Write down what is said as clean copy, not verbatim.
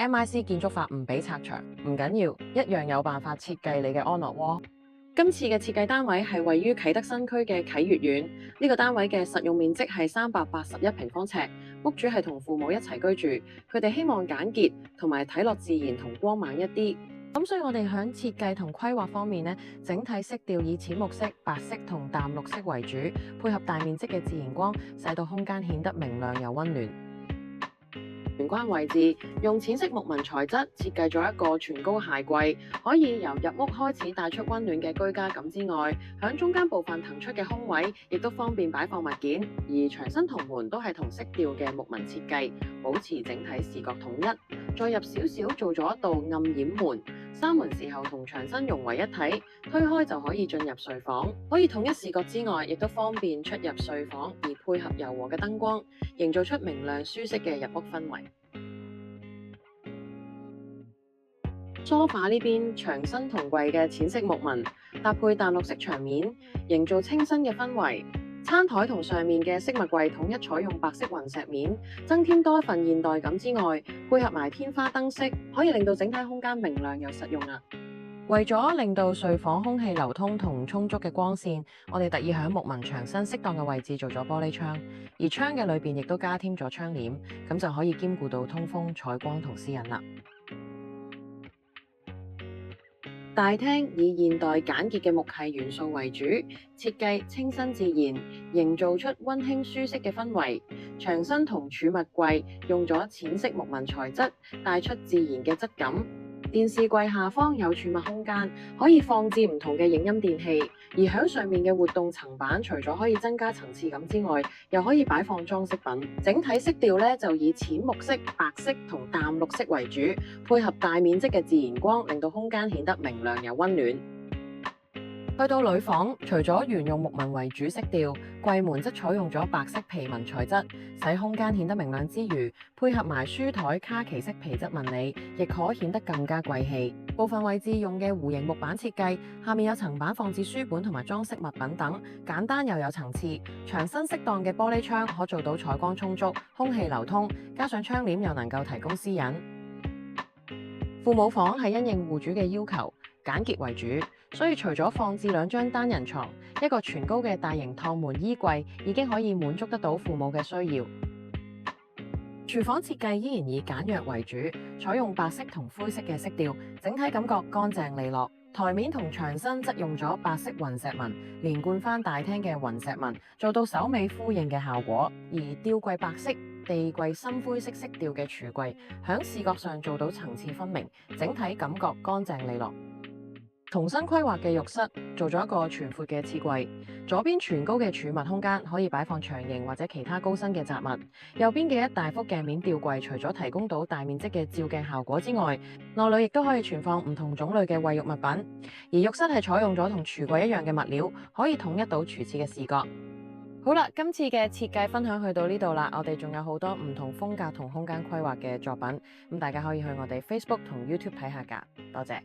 MIC 建築法唔俾拆牆，唔緊要，一樣有辦法設計你嘅安樂窩。今次嘅設計單位係位於啟德新區嘅啟悅苑，呢個單位嘅實用面積係381平方尺，屋主係同父母一齊居住，佢哋希望簡潔同埋睇落自然同光猛一啲。咁所以我哋喺設計同規劃方面呢，整體色調以淺綠色、白色同淡綠色為主，配合大面積嘅自然光，使到空間顯得明亮又溫暖。玄關位置用淺色木紋材質設計咗一個全高鞋櫃，可以由入屋開始帶出溫暖嘅居家感之外，響中間部分騰出嘅空位，亦都方便擺放物件。而牆身同門都係同色調嘅木紋設計，保持整體視覺統一。再入少少做咗一道暗掩門，閂門時候同牆身融為一體，推開就可以進入睡房，可以統一視覺之外，亦都方便出入睡房，而配合柔和嘅燈光，營造出明亮舒適嘅入屋氛圍。梳化呢邊牆身同櫃嘅淺色木紋，搭配淡綠色牆面，營造清新嘅氛圍。餐台同上面嘅飾物櫃統一採用白色雲石面，增添多一份現代感之外，配合埋天花燈飾，可以令到整體空間明亮又實用啊！為咗令到睡房空氣流通同充足嘅光線，我哋特意喺木紋牆身適當嘅位置做咗玻璃窗，而窗嘅裏邊亦都加添咗窗簾，咁就可以兼顧到通風、採光同私隱啦。大廳以現代簡潔嘅木系元素為主，設計清新自然，營造出溫馨舒適嘅氛圍。牆身同儲物櫃用咗淺色木紋材質，帶出自然嘅質感。電視櫃下方有儲物空間，可以放置唔同嘅影音電器。而響上面嘅活動層板，除咗可以增加層次感之外，又可以擺放裝飾品。整體色調咧就以淺木色、白色同淡綠色為主，配合大面積嘅自然光，令到空間顯得明亮又溫暖。去到女房，除咗沿用木紋為主色調，櫃門則採用咗白色皮紋材質，使空間顯得明亮之餘，配合埋書台卡其色皮質紋理，亦可顯得更加貴氣。部分位置用嘅弧形木板設計，下面有層板放置書本同埋裝飾物品等，簡單又有層次。牆身適當嘅玻璃窗可做到採光充足、空氣流通，加上窗簾又能夠提供私隱。父母房係因應戶主嘅要求，簡潔為主，所以除咗放置2張單人床，一個全高嘅大型趟門衣櫃已經可以滿足得到父母嘅需要。廚房設計依然以簡約為主，採用白色同灰色嘅色調，整體感覺乾淨利落。台面同牆身則用咗白色雲石紋，連貫翻大廳嘅雲石紋，做到首尾呼應嘅效果。而吊櫃白色、地櫃深灰色色調嘅櫥櫃，響視覺上做到層次分明，整體感覺乾淨利落。重新規劃嘅浴室做咗一個全闊嘅廁櫃，左邊全高嘅儲物空間可以擺放長形或者其他高身嘅雜物，右邊嘅一大幅鏡面吊櫃除咗提供到大面積嘅照鏡效果之外，內裏亦都可以存放唔同種類嘅衛浴物品。而浴室係採用咗同櫥櫃一樣嘅物料，可以統一到廚廁嘅視覺。好啦，今次嘅設計分享去到呢度啦，我哋仲有好多唔同風格同空間規劃嘅作品，咁大家可以去我哋 Facebook 同 YouTube 睇下㗎，多謝。